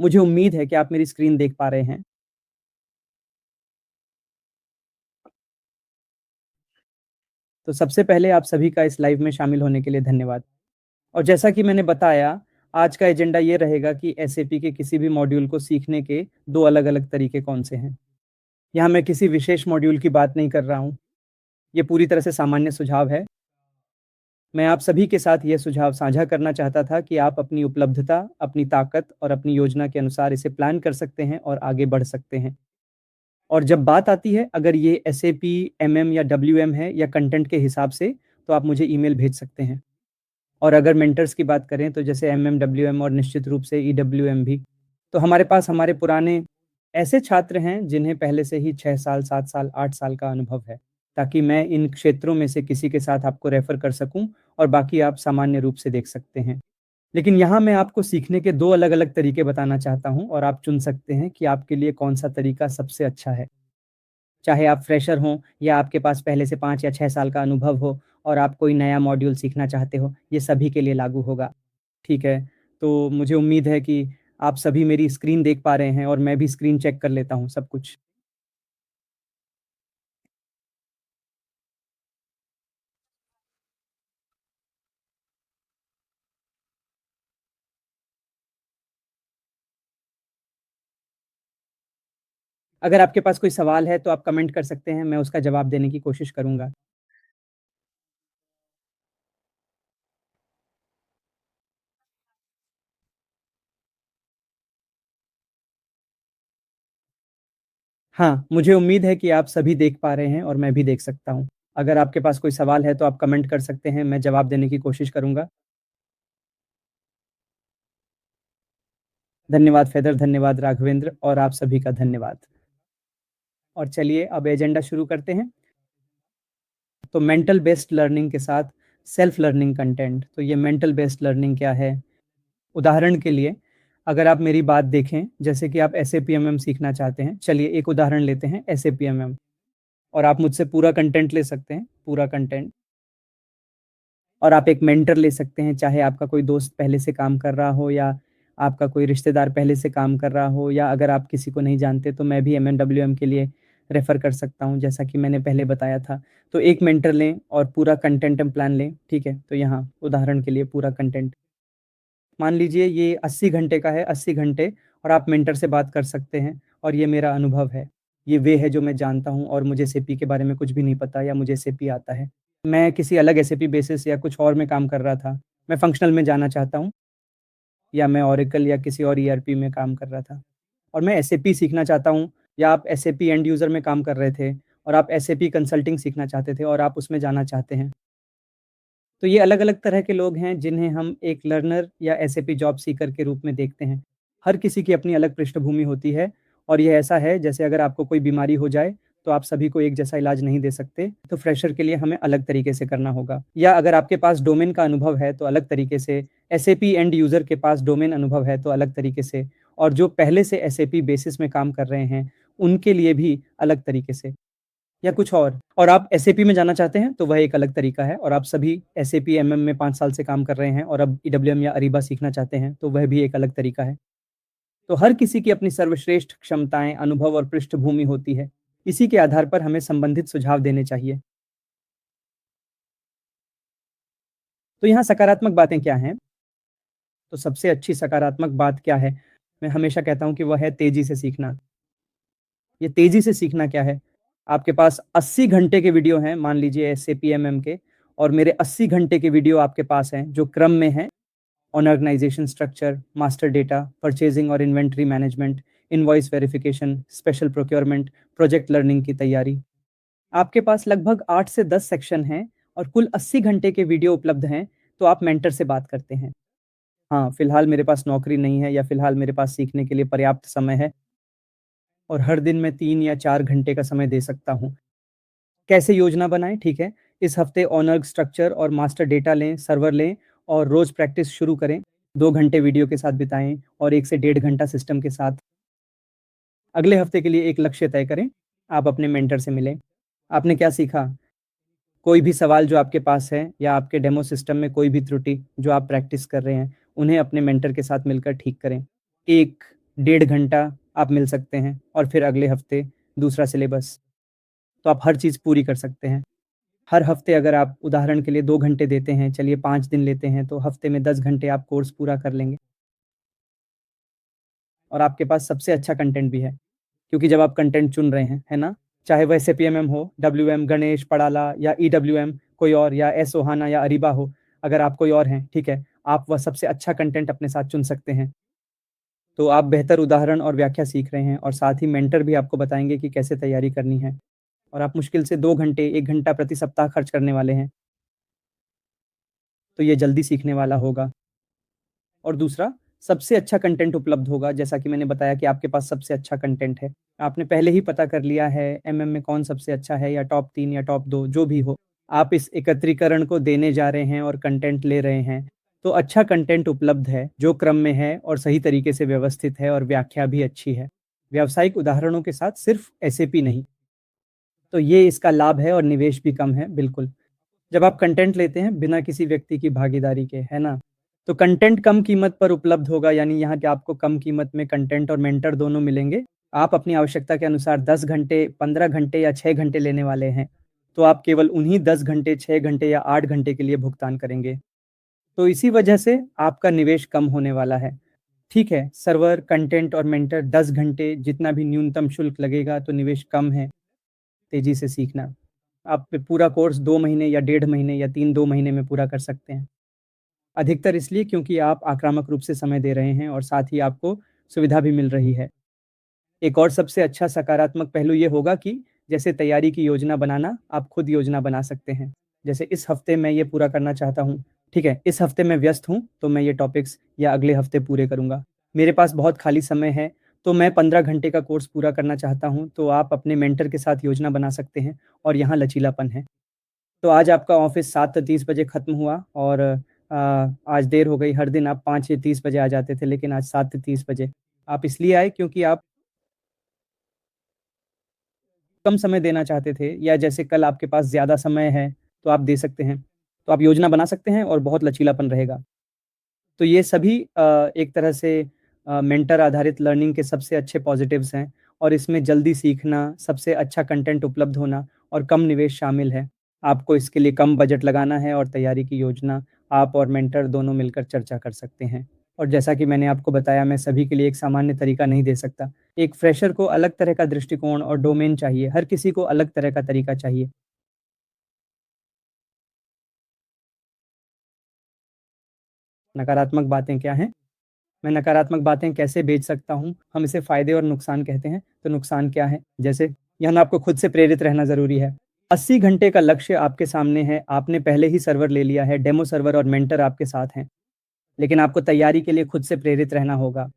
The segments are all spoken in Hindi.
मुझे उम्मीद है कि आप मेरी स्क्रीन देख पा रहे हैं। तो सबसे पहले आप सभी का इस लाइव में शामिल होने के लिए धन्यवाद। और जैसा कि मैंने बताया, आज का एजेंडा ये रहेगा कि एसएपी के किसी भी मॉड्यूल को सीखने के 2 अलग-अलग तरीके कौन-से हैं। यहाँ मैं किसी विशेष मॉड्यूल की बात नहीं कर रहा हूँ। ये पूरी तरह से सामान्य सुझाव है। मैं आप सभी के साथ ये सुझाव साझा करना चाहता था कि आप अपनी उपलब्धता, अपनी ताकत और अपनी योजना के अनुसार इसे प्लान कर सकते हैं और आगे बढ़ सकते हैं। और जब बात आती है अगर ये एसएपी, एमएम या डब्ल्यूएम है या कंटेंट के हिसाब से, तो आप मुझे ईमेल भेज सकते हैं। और अगर मेंटर्स की बात करें तो जैसे एमएम, डब्ल्यूएम और निश्चित रूप से ईडब्ल्यूएम भी। तो हमारे पास हमारे पुराने ऐसे छात्र हैं जिन्हें पहले से ही 6 साल, 7 साल, 8 साल का अनुभव है, ताकि मैं इन क्षेत्रों में से किसी के साथ आपको रेफ़र कर सकूँ और बाकी आप सामान्य रूप से देख सकते हैं। लेकिन यहाँ मैं आपको सीखने के 2 अलग-अलग तरीके बताना चाहता हूँ और आप चुन सकते हैं कि आपके लिए कौन-सा तरीका सबसे अच्छा है। चाहे आप फ्रेशर हों या आपके पास पहले से 5 या 6 साल का अनुभव हो और आप कोई नया मॉड्यूल सीखना चाहते हो, ये सभी के लिए लागू होगा। ठीक है, तो मुझे उम्मीद है कि आप सभी मेरी स्क्रीन देख पा रहे हैं और मैं भी स्क्रीन चेक कर लेता हूँ सब कुछ। अगर आपके पास कोई सवाल है तो आप कमेंट कर सकते हैं, मैं उसका जवाब देने की कोशिश करूँगा। हाँ, मुझे उम्मीद है कि आप सभी देख पा रहे हैं और मैं भी देख सकता हूँ। अगर आपके पास कोई सवाल है तो आप कमेंट कर सकते हैं, मैं जवाब देने की कोशिश करूँगा। धन्यवाद फेदर, धन्यवाद राघवेंद्र और आप सभी का धन्यवाद। और चलिए अब एजेंडा शुरू करते हैं। तो मेंटल बेस्ड लर्निंग के साथ सेल्फ लर्निंग कंटेंट। तो ये मेंटल बेस्ड लर्निंग क्या है? उदाहरण के लिए अगर आप मेरी बात देखें, जैसे कि आप एसएपीएमएम सीखना चाहते हैं, चलिए एक उदाहरण लेते हैं एसएपीएमएम और आप मुझसे पूरा कंटेंट ले सकते हैं, पूरा कंटेंट। और आप एक मेंटर ले सकते हैं, चाहे आपका कोई दोस्त पहले से काम कर रहा हो या आपका कोई रिश्तेदार पहले से काम कर रहा हो या अगर आप किसी को नहीं जानते तो मैं भी एमएनडब्ल्यूएम के लिए रेफ़र कर सकता हूँ, जैसा कि मैंने पहले बताया था। तो एक मेंटर लें और पूरा कंटेंट प्लान लें, ठीक है? तो यहाँ उदाहरण के लिए पूरा कंटेंट मान लीजिए ये 80 घंटे का है, 80 घंटे और आप मेंटर से बात कर सकते हैं और ये मेरा अनुभव है। ये वे है जो मैं जानता हूँ और मुझे एसएपी के बारे में कुछ भी नहीं पता या मुझे एसएपी आता है। मैं किसी अलग एसएपी बेसिस या कुछ और में काम कर रहा था। मैं फंक्शनल में जाना चाहता हूँ या मैं ओरेकल या किसी और ईआरपी में काम कर रहा था और मैं एसएपी सीखना चाहता हूँ या आप एसएपी एंड यूज़र में काम कर रहे थे और आप एसएपी कंसल्टिंग सीखना चाहते थे और आप उसमें जाना चाहते हैं। तो ये अलग-अलग तरह के लोग हैं जिन्हें हम एक लर्नर या एसएपी जॉब सीकर के रूप में देखते हैं। हर किसी की अपनी अलग पृष्ठभूमि होती है और ये ऐसा है जैसे अगर आपको कोई बीमारी हो जाए, तो आप सभी को एक जैसा इलाज नहीं दे सकते, तो फ्रेशर के लिए हमें अलग तरीके से करना होगा। या अगर आपके पास डोमेन का अनुभव है तो अलग तरीके से, एसएपी एंड यूज़र के पास डोमेन अनुभव है तो अलग तरीके से और जो पहले से एसएपी बेसिस में काम कर रहे हैं, उनके लिए भी अलग तरीके से। या कुछ और आप एसएपी में जाना चाहते हैं, तो वह एक अलग तरीका है और आप सभी एसएपी एमएम में 5 साल से काम कर रहे हैं और अब ईडब्ल्यूएम या अरीबा सीखना चाहते हैं, तो वह भी एक अलग तरीका है। तो हर किसी की अपनी सर्वश्रेष्ठ क्षमताएँ, अनुभव और पृष्ठभूमि होती है। इसी के आधार पर हमें संबंधित सुझाव देने चाहिए। तो यहाँ सकारात्मक बातें क्या हैं? तो सबसे अच्छी सकारात्मक बात क्या है? मैं हमेशा कहता हूँ कि वह है तेज़ी से सीखना। ये तेज़ी से सीखना क्या है? आपके पास 80 घंटे के वीडियो हैं, मान लीजिए एसएपीएमएम के और मेरे 80 घंटे के वीडियो आपके पास हैं, जो क्रम में हैं, organisation structure, master data, purchasing और inventory management, invoice verification, special procurement, project learning की तैयारी। आपके पास लगभग 8 से 10 सेक्शन हैं और कुल 80 घंटे के वीडियो उपलब्ध हैं, तो आप मेंटर से बात करते हैं। हाँ, फिलहाल मेरे पास नौकरी नहीं है या फिलहाल मेरे पास सीखने के लिए पर्याप्त समय है और हर दिन मैं 3 या 4 घंटे का समय दे सकता हूँ। कैसे योजना बनाएँ? ठीक है। इस हफ्ते ऑनर्ग स्ट्रक्चर और मास्टर डेटा लें, सर्वर लें और रोज़ प्रैक्टिस शुरू करें। 2 घंटे वीडियो के साथ बिताएँ और 1 से डेढ़ घंटा सिस्टम के साथ। अगले हफ्ते के लिए एक लक्ष्य तय करें। आप अपने मेंटर से मिलें। आपने क्या सीखा? कोई भी सवाल जो आपके पास है या आपके डेमो सिस्टम में कोई भी त्रुटि जो आप प्रैक्टिस कर रहे हैं, उन्हें अपने मेंटर के साथ मिलकर ठीक करें। एक 1.5 घंटा आप मिल सकते हैं और फिर अगले हफ्ते दूसरा सिलेबस। तो आप हर चीज़ पूरी कर सकते हैं। हर हफ्ते अगर आप उदाहरण के लिए 2 घंटे देते हैं, चलिए 5 दिन लेते हैं, तो हफ्ते में 10 घंटे आप कोर्स पूरा कर लेंगे। और आपके पास सबसे अच्छा कंटेंट भी है, क्योंकि जब आप कंटेंट चुन रहे हैं, है ना? चाहे वह एसएपीएमएम हो, डब्ल्यूएम, गणेश, पड़ाला या ईडब्ल्यूएम कोई और या एस ओहाना या अरीबा हो, अगर आप कोई और हैं, ठीक है? आप वह सबसे अच्छा कंटेंट अपने साथ चुन सकते हैं। तो आप बेहतर उदाहरण और व्याख्या सीख रहे हैं और साथ ही मेंटर भी आपको बताएँगे कि कैसे तैयारी करनी है। और आप मुश्किल से 2 घंटे, 1 घंटा प्रति सप्ताह खर्च करने वाले हैं, तो ये जल्दी सीखने वाला होगा। और दूसरा, सबसे अच्छा कंटेंट उपलब्ध होगा, जैसा कि मैंने बताया कि आपके पास सबसे अच्छा कंटेंट है। आपने पहले ही पता कर लिया है एमएम में कौन सबसे अच्छा है या टॉप 3 या टॉप 2 जो भी हो। आप इस एकत्रीकरण को देने जा रहे हैं और कंटेंट ले रहे हैं, तो अच्छा कंटेंट उपलब्ध है, जो क्रम में है और सही तरीके से व्यवस्थित है और व्याख्या भी अच्छी है। व्यावसायिक उदाहरणों के साथ सिर्फ एसएपी नहीं। तो ये इसका लाभ है और निवेश भी कम है, बिल्कुल। जब आप कंटेंट लेते हैं बिना किसी व्यक्ति की भागीदारी के, है ना? तो कंटेंट कम कीमत पर उपलब्ध होगा, यानी यहाँ के आपको कम कीमत में कंटेंट और मेंटर दोनों मिलेंगे। आप अपनी आवश्यकता के अनुसार 10 घंटे, 15 घंटे या 6 घंटे लेने वाले हैं, तो आप केवल उन्हीं 10 घंटे, 6 घंटे या 8 घंटे के लिए भुगतान करेंगे। तो इसी वजह से आपका निवेश कम होने वाला है। ठीक है, सर्वर, कंटेंट और मेंटर 10 घंटे जितना भी न्यूनतम शुल्क लगेगा, तो निवेश कम है, तेज़ी से सीखना। आप पूरा कोर्स 2 महीने या 1.5 महीने या 2 महीने में पूरा कर सकते हैं। अधिकतर इसलिए क्योंकि आप आक्रामक रूप से समय दे रहे हैं और साथ ही आपको सुविधा भी मिल रही है। एक और सबसे अच्छा सकारात्मक पहलू ये होगा कि जैसे तैयारी की योजना बनाना, आप खुद योजना बना सकते हैं। जैसे इस हफ्ते मैं ये पूरा करना चाहता हूँ, ठीक है? इस हफ्ते मैं व्यस्त हूँ, तो मैं ये टॉपिक्स या अगले हफ्ते पूरे करूँगा। मेरे पास बहुत खाली समय है, तो मैं 15 घंटे का कोर्स पूरा करना चाहता हूँ, तो आप अपने मेंटर के साथ योजना बना सकते हैं और यहाँ लचीलापन है। तो आज आपका ऑफ़िस 7:30 बजे खत्म हुआ और आज देर हो गई। हर दिन आप 5 या 30 बजे आ जाते थे, लेकिन आज 7:30 बजे। आप इसलिए आए क्योंकि आप कम समय देना चाहते थे या जैसे कल आपके पास ज़्यादा समय है, तो आप दे सकते हैं। तो आप योजना बना सकते हैं और बहुत लचीलापन रहेगा। तो ये सभी एक तरह से मेंटर आधारित लर्निंग के सबसे अच्छे पॉज़िटिव्स हैं और इसमें जल्दी सीखना, सबसे अच्छा कंटेंट उपलब्ध होना और कम निवेश शामिल है। आपको इसके लिए कम बजट लगाना है और तैयारी की योजना आप और मेंटर दोनों मिलकर चर्चा कर सकते हैं। और जैसा कि मैंने आपको बताया, मैं सभी के लिए एक सामान्य तरीका नहीं दे सकता। एक फ्रेशर को अलग तरह का दृष्टिकोण और डोमेन चाहिए, हर किसी को अलग तरह का तरीका चाहिए। नकारात्मक बातें क्या हैं? मैं नकारात्मक बातें कैसे बेच सकता हूँ? हम इसे फ़ायदे और नुकसान कहते हैं, तो नुकसान क्या है? जैसे यहाँ आपको खुद से प्रेरित रहना ज़रूरी है। 80 घंटे का लक्ष्य आपके सामने है, आपने पहले ही सर्वर ले लिया है, डेमो सर्वर और मेंटर आपके साथ हैं, लेकिन आपको तैयारी के लिए खुद से प्रेरित रहना होगा।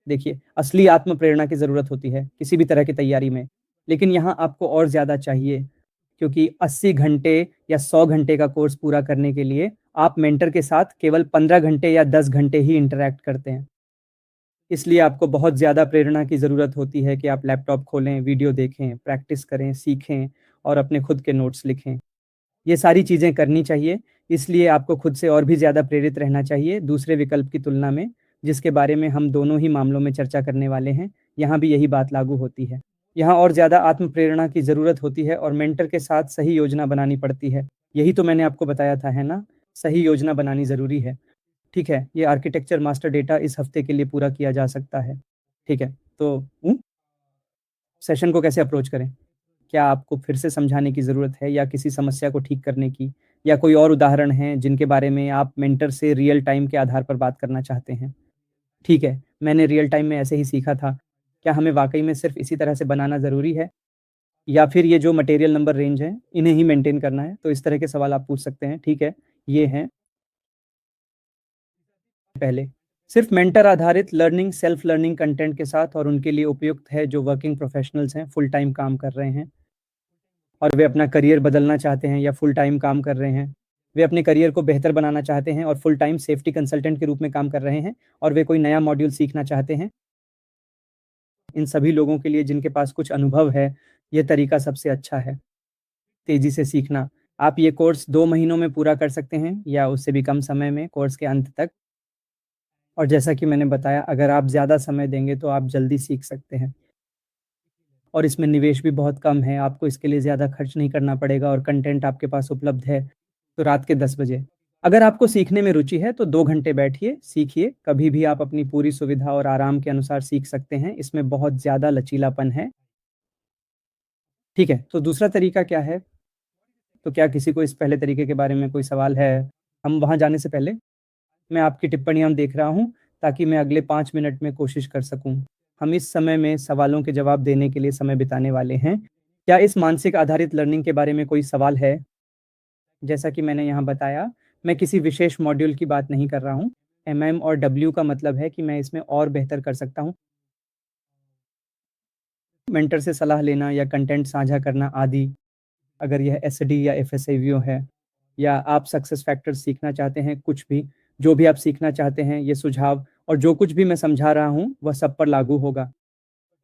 देखिए, असली आत्म प्रेरणा की ज़रूरत होती है, किसी भी तरह की तैयारी में, लेकिन यहाँ आपको और ज़्यादा चाहिए, क्योंकि 80 घंटे या 100 घंटे का कोर्स पूरा करने के लिए आप मेंटर के साथ केवल 15 घंटे या 10 घंटे ही इंटरैक्ट करते हैं। इसलिए आपको बहुत ज़्यादा प्रेरणा की ज़रूरत होती है कि आप लैपटॉप खोलें, वीडियो देखें, प्रैक्टिस करें, सीखें और अपने खुद के नोट्स लिखें। ये सारी चीज़ें करनी चाहिए, इसलिए आपको खुद से और भी ज़्यादा प्रेरित रहना चाहिए दूसरे विकल्प की तुलना में, जिसके बारे में हम दोनों ही मामलों में चर्चा करने वाले हैं। यहाँ भी यही बात लागू होती है। यहाँ और ज़्यादा आत्म प्रेरणा की ज़रूरत होती है और मेंटर के साथ सही योजना बनानी पड़ती है। यही तो मैंने आपको बताया था, है ना? सही योजना बनानी ज़रूरी है। ठीक है, ये आर्किटेक्चर मास्टर डेटा इस हफ्ते के लिए पूरा किया जा सकता है। ठीक है, तो सेशन को कैसे अप्रोच करें? क्या आपको फिर से समझाने की ज़रूरत है या किसी समस्या को ठीक करने की? या कोई और उदाहरण हैं जिनके बारे में आप मेंटर से रियल टाइम के आधार पर बात करना चाहते हैं? ठीक है, मैंने रियल टाइम में ऐसे ही सीखा था। क्या हमें वाक़ई में सिर्फ़ इसी तरह से बनाना ज़रूरी है? या फिर ये जो मटेरियल नंबर रेंज है, इन्हें ही मेंटेन करना है? तो इस तरह के सवाल आप पूछ सकते हैं, ठीक है? ये हैं पहले, सिर्फ़ मेंटर आधारित लर्निंग, सेल्फ लर्निंग कंटेंट के साथ और उनके लिए उपयुक्त है जो वर्किंग प्रोफ़ेशनल्स हैं, फुल टाइम काम कर रहे हैं और वे अपना करियर बदलना चाहते हैं या फुल टाइम काम कर रहे हैं। वे अपने करियर को बेहतर बनाना चाहते हैं और फुल टाइम सेफ्टी कंसल्टेंट के रूप में काम कर रहे हैं और वे कोई नया मॉड्यूल सीखना चाहते हैं। इन सभी लोगों के लिए जिनके पास कुछ अनुभव है, ये तरीका सबसे अच्छा है, तेज़ी से सीखना। आप ये कोर्स 2 महीनों में पूरा कर सकते हैं या उससे भी कम समय में कोर्स के अंत तक। और जैसा कि मैंने बताया, अगर आप ज़्यादा समय देंगे तो आप जल्दी सीख सकते हैं और इसमें निवेश भी बहुत कम है, आपको इसके लिए ज़्यादा खर्च नहीं करना पड़ेगा और कंटेंट आपके पास उपलब्ध है, तो रात के 10 बजे। अगर आपको सीखने में रुचि है तो 2 घंटे बैठिए, सीखिए, कभी भी आप अपनी पूरी सुविधा और आराम के अनुसार सीख सकते हैं, इसमें बहुत ज़्यादा लचीलापन है। ठीक है, तो दूसरा तरीका क्या है? तो क्या किसी को इस पहले तरीके के बारे में कोई सवाल है? हम वहाँ जाने से पहले मैं आपकी टिप्पणियाँ देख रहा हूँ, ताकि मैं अगले 5 मिनट में कोशिश कर सकूँ। हम इस समय में सवालों के जवाब देने के लिए समय बिताने वाले हैं। क्या इस मानसिक आधारित लर्निंग के बारे में कोई सवाल है? जैसा कि मैंने यहाँ बताया, मैं किसी विशेष मॉड्यूल की बात नहीं कर रहा हूँ। एमएम और डब्ल्यू का मतलब है कि मैं इसमें और बेहतर कर सकता हूँ। मेंटर से सलाह लेना या कंटेंट साझा करना आदि, अगर यह एसडी या एफएसएवीओ है, या आप सक्सेस फैक्टर्स सीखना चाहते हैं, कुछ भी, जो भी आप सीखना चाहते हैं, ये सुझाव और जो कुछ भी मैं समझा रहा हूँ, वह सब पर लागू होगा।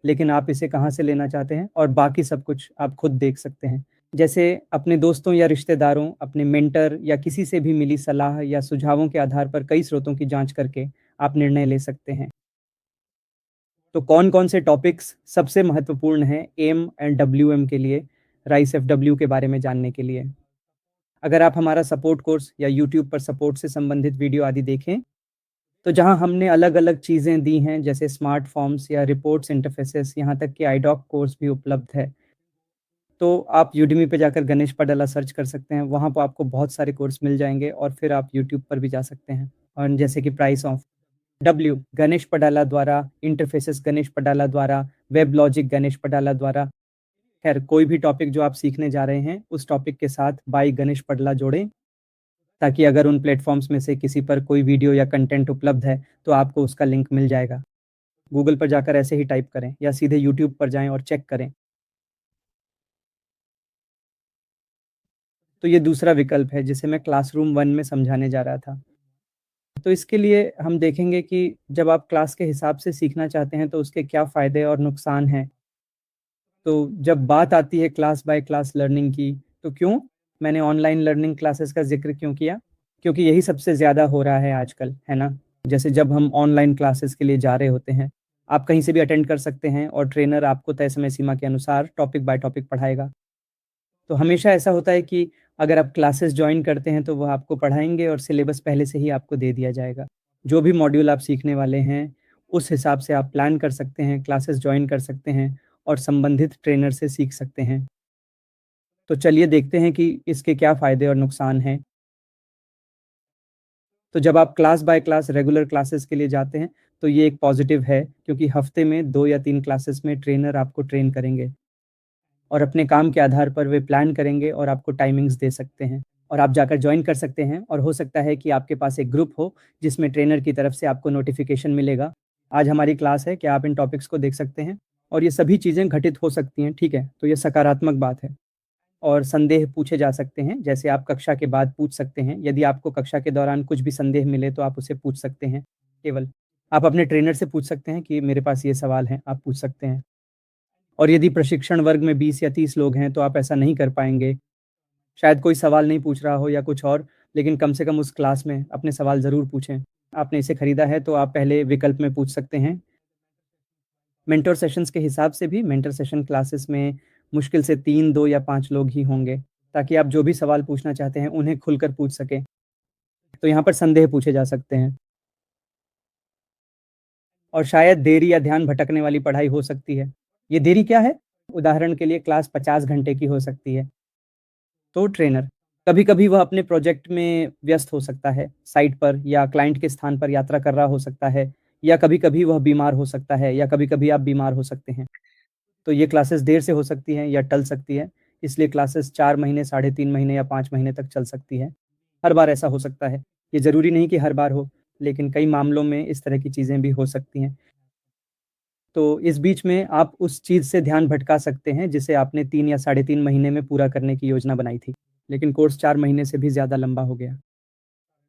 लेकिन आप इसे कहाँ से लेना चाहते हैं और बाकी सब कुछ आप खुद देख सकते हैं। जैसे अपने दोस्तों या रिश्तेदारों, अपने मेंटर या किसी से भी मिली सलाह या सुझावों के आधार पर कई स्रोतों की जाँच करके आप निर्णय ले सकते हैं। तो कौन-कौन से टॉपिक्स सबसे महत्वपूर्ण हैं एम एंड डब्ल्यूएम के लिए, राइस एफडब्ल्यू के बारे में जानने के लिए? अगर आप हमारा सपोर्ट कोर्स या यूट्यूब पर सपोर्ट से संबंधित वीडियो आदि देखें, तो जहाँ हमने अलग-अलग चीज़ें दी हैं, जैसे स्मार्ट फॉर्म्स या रिपोर्ट्स इंटरफेसेस, यहाँ तक कि आइडॉक कोर्स भी उपलब्ध है। तो आप यूडेमी पे जाकर गणेश पडाला सर्च कर सकते हैं, वहाँ पर आपको बहुत सारे कोर्स मिल जाएँगे और फिर आप यूट्यूब पर भी जा सकते हैं। और जैसे कि प्राइस ऑफ डब्ल्यू गणेश पडाला द्वारा, इंटरफेसेस गणेश पडाला द्वारा, वेब लॉजिक गणेश पडाला द्वारा। खैर, कोई भी टॉपिक जो आप सीखने जा रहे हैं, उस टॉपिक के साथ बाय गणेश पडला जोड़ें, ताकि अगर उन प्लेटफ़ॉर्म्स में से किसी पर कोई वीडियो या कंटेंट उपलब्ध है, तो आपको उसका लिंक मिल जाएगा। गूगल पर जाकर ऐसे ही टाइप करें या सीधे यूट्यूब पर जाएँ और चेक करें। तो ये दूसरा विकल्प है, जिसे मैं क्लासरूम 1 में समझाने जा रहा था। तो इसके लिए हम देखेंगे कि जब आप क्लास के हिसाब से सीखना चाहते हैं, तो उसके क्या फ़ायदे और नुकसान हैं। तो जब बात आती है क्लास बाय क्लास लर्निंग की, तो क्यों? मैंने ऑनलाइन लर्निंग क्लासेस का ज़िक्र क्यों किया? क्योंकि यही सबसे ज़्यादा हो रहा है आजकल, है ना? जैसे जब हम ऑनलाइन क्लासेस के लिए जा रहे होते हैं, आप कहीं से भी अटेंड कर सकते हैं और ट्रेनर आपको तय समय सीमा के अनुसार टॉपिक बाय टॉपिक पढ़ाएगा। तो हमेशा ऐसा होता है कि अगर आप क्लासेस जॉइन करते हैं, तो वो आपको पढ़ाएँगे और सिलेबस पहले से ही आपको दे दिया जाएगा। जो भी मॉड्यूल आप सीखने वाले हैं, उस हिसाब से आप प्लान कर सकते हैं, क्लासेस जॉइन कर सकते हैं और संबंधित ट्रेनर से सीख सकते हैं। तो चलिए देखते हैं कि इसके क्या फ़ायदे और नुकसान हैं। तो जब आप class by class regular classes के लिए जाते हैं, तो ये एक पॉज़िटिव है, क्योंकि हफ़्ते में 2 या 3 क्लासेस में ट्रेनर आपको ट्रेन करेंगे और अपने काम के आधार पर वे प्लान करेंगे और आपको टाइमिंग्स दे सकते हैं और आप जाकर जॉइन कर सकते हैं। और हो सकता है कि आपके पास एक ग्रुप हो, जिसमें ट्रेनर की तरफ से आपको नोटिफ़िकेशन मिलेगा, आज हमारी क्लास है, क्या आप इन टॉपिक्स को देख सकते हैं? और ये सभी चीज़ें घटित हो सकती हैं, ठीक है? तो ये सकारात्मक बात है। और संदेह पूछे जा सकते हैं, जैसे आप कक्षा के बाद पूछ सकते हैं। यदि आपको कक्षा के दौरान कुछ भी संदेह मिले, तो आप उसे पूछ सकते हैं केवल। आप अपने ट्रेनर से पूछ सकते हैं कि मेरे पास ये सवाल हैं, आप पूछ सकते हैं। और यदि प्रशिक्षण वर्ग में 20 या 30 लोग हैं, तो आप ऐसा नहीं कर पाएँगे। शायद कोई सवाल नहीं पूछ रहा हो या कुछ और, लेकिन कम से कम उस क्लास में अपने सवाल ज़रूर पूछें। आपने इसे खरीदा है, तो आप पहले विकल्प में पूछ सकते हैं। मेंटर सेशंस के हिसाब से भी मेंटर सेशन क्लासेस में मुश्किल से 3, 2 या 5 लोग ही होंगे, ताकि आप जो भी सवाल पूछना चाहते हैं, उन्हें खुलकर पूछ सकें। तो यहाँ पर संदेह पूछे जा सकते हैं और शायद देरी या ध्यान भटकने वाली पढ़ाई हो सकती है। ये देरी क्या है? उदाहरण के लिए क्लास 50 घंटे की हो सकती है। तो ट्रेनर, कभी-कभी वह अपने प्रोजेक्ट में व्यस्त हो सकता है, साइट पर या क्लाइंट के स्थान पर यात्रा कर रहा हो सकता है, या कभी-कभी वह बीमार हो सकता है, या कभी-कभी आप बीमार हो सकते हैं। तो ये क्लासेस देर से हो सकती हैं या टल सकती है, इसलिए क्लासेस 4 महीने, साढ़े 3 महीने या 5 महीने तक चल सकती है। हर बार ऐसा हो सकता है। ये ज़रूरी नहीं कि हर बार हो, लेकिन कई मामलों में इस तरह की चीज़ें भी हो सकती हैं। तो इस बीच में आप उस चीज़ से ध्यान भटका सकते हैं, जिसे आपने 3 या साढ़े 3 महीने में पूरा करने की योजना बनाई थी, लेकिन कोर्स 4 महीने से भी ज़्यादा लंबा हो गया।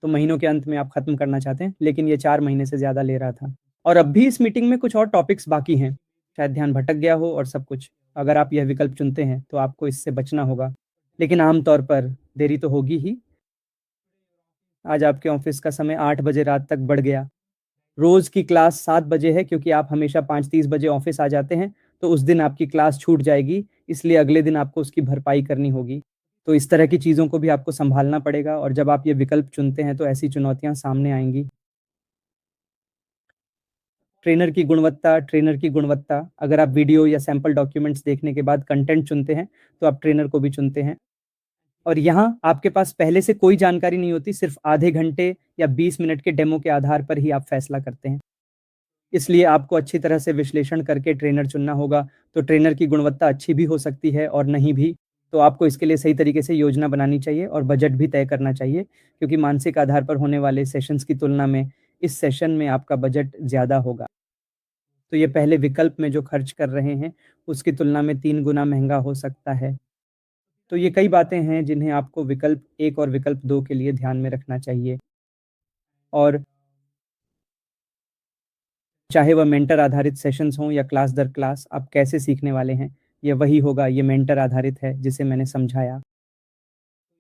तो महीनों के अंत में आप खत्म करना चाहते हैं, लेकिन ये 4 महीने से ज़्यादा ले रहा था। और अब भी इस मीटिंग में कुछ और टॉपिक्स बाकी हैं, शायद ध्यान भटक गया हो और सब कुछ। अगर आप यह विकल्प चुनते हैं, तो आपको इससे बचना होगा, लेकिन आम तौर पर देरी तो होगी ही। आज आपके ऑफ़िस का समय 8 बजे रात तक बढ़ गया, रोज़ की क्लास 7 बजे है क्योंकि आप हमेशा 5:30 बजे ऑफ़िस आ जाते हैं, तो उस दिन आपकी क्लास छूट जाएगी, इसलिए अगले दिन आपको उसकी भरपाई करनी होगी। तो इस तरह की चीज़ों को भी आपको सँभालना पड़ेगा और जब आप ये विकल्प चुनते हैं, तो ऐसी चुनौतियाँ सामने आएँगी। ट्रेनर की गुणवत्ता, अगर आप वीडियो या सैंपल डॉक्यूमेंट्स देखने के बाद कंटेंट चुनते हैं, तो आप ट्रेनर को भी चुनते हैं। और यहाँ आपके पास पहले से कोई जानकारी नहीं होती, सिर्फ़ आधे घंटे या 20 मिनट के डेमो के आधार पर ही आप फैसला करते हैं। इसलिए आपको अच्छी तरह से विश्लेषण करके ट्रेनर चुनना होगा, तो ट्रेनर की गुणवत्ता अच्छी भी हो सकती है और नहीं भी। तो आपको इसके लिए सही तरीके से योजना बनानी चाहिए और बजट भी तय करना चाहिए, क्योंकि मानसिक आधार पर होने वाले सेशंस की तुलना में इस सेशन में आपका बजट ज़्यादा होगा। तो ये पहले विकल्प में जो खर्च कर रहे हैं, उसकी तुलना में 3 गुना महँगा हो सकता है। तो ये कई बातें हैं जिन्हें आपको विकल्प 1 और विकल्प 2 के लिए ध्यान में रखना चाहिए। और चाहे वह मेंटर आधारित सेशंस हों या क्लास दर क्लास, आप कैसे सीखने वाले हैं, ये वही होगा, ये मेंटर आधारित है जिसे मैंने समझाया।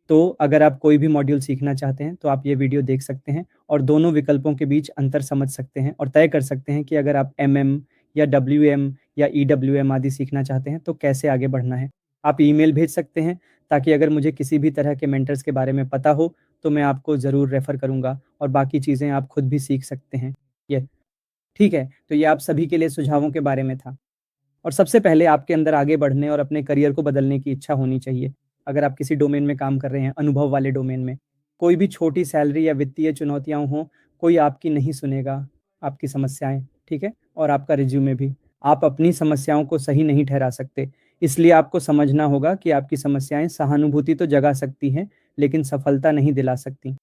तो अगर आप कोई भी मॉड्यूल सीखना चाहते हैं, तो आप ये वीडियो देख सकते हैं और दोनों विकल्पों के बीच अंतर समझ सकते हैं और तय कर सकते हैं कि अगर आप एमएम या डब्ल्यूएम या ईडब्ल्यूएम आदि सीखना चाहते हैं, तो कैसे आगे बढ़ना है। आप ईमेल भेज सकते हैं, ताकि अगर मुझे किसी भी तरह के मेंटर्स के बारे में पता हो, तो मैं आपको ज़रूर रेफ़र करूँगा और बाकी चीज़ें आप खुद भी सीख सकते हैं। ये ठीक है, तो ये आप सभी के लिए सुझावों के बारे में था। और सबसे पहले आपके अंदर आगे बढ़ने और अपने करियर को बदलने की इच्छा होनी चाहिए। अगर आप किसी डोमेन में काम कर रहे हैं, अनुभव वाले डोमेन में, कोई भी छोटी सैलरी या वित्तीय चुनौतियाँ हों, कोई आपकी नहीं सुनेगा, आपकी समस्याएँ, ठीक है? और आपका रिज़्यूमे भी। आप अपनी समस्याओं को सही नहीं ठहरा सकते, इसलिए आपको समझना होगा कि आपकी समस्याएँ सहानुभूति तो जगा सकती हैं, लेकिन सफलता नहीं दिला सकती।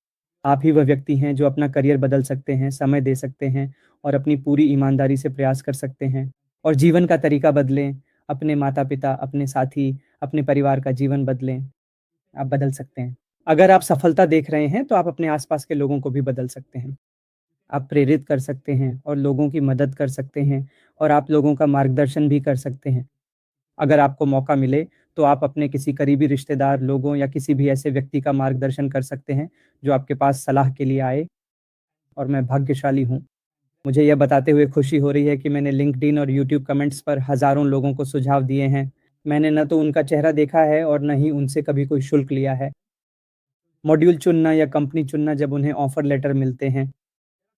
आप ही वह व्यक्ति हैं जो अपना करियर बदल सकते हैं, समय दे सकते हैं और अपनी पूरी ईमानदारी से प्रयास कर सकते हैं। और जीवन का तरीका बदलें, अपने माता-पिता, अपने साथी, अपने परिवार का जीवन बदलें, आप बदल सकते हैं। अगर आप सफलता देख रहे हैं, तो आप अपने आस-पास के लोगों को भी बदल सकते हैं। आप प्रेरित कर सकते हैं और लोगों की मदद कर सकते हैं और आप लोगों का मार्गदर्शन भी कर सकते हैं। अगर आपको मौका मिले, तो आप अपने किसी करीबी रिश्तेदार, लोगों या किसी भी ऐसे व्यक्ति का मार्गदर्शन कर सकते हैं, जो आपके पास सलाह के लिए आए और मैं भाग्यशाली हूँ। मुझे यह बताते हुए खुशी हो रही है कि मैंने लिंक्डइन और यूट्यूब कमेंट्स पर हज़ारों लोगों को सुझाव दिए हैं। मैंने न तो उनका चेहरा देखा है और न ही उनसे कभी कोई शुल्क लिया है। मॉड्यूल चुनना या कंपनी चुनना जब उन्हें ऑफ़र लेटर मिलते हैं।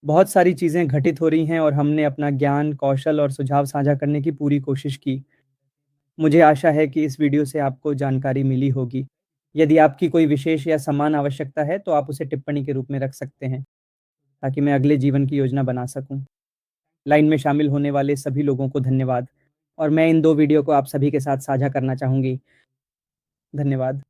बहुत सारी चीज़ें घटित हो रही हैं और हमने अपना ज्ञान, कौशल और सुझाव साझा करने की पूरी कोशिश की। मुझे आशा है कि इस वीडियो से आपको जानकारी मिली होगी। यदि आपकी कोई विशेष या समान आवश्यकता है, तो आप उसे टिप्पणी के रूप में रख सकते हैं, ताकि मैं अगले जीवन की योजना बना सकूँ। लाइन में शामिल होने वाले सभी लोगों को धन्यवाद और मैं इन 2 वीडियो को आप सभी के साथ साझा करना चाहूँगी। धन्यवाद।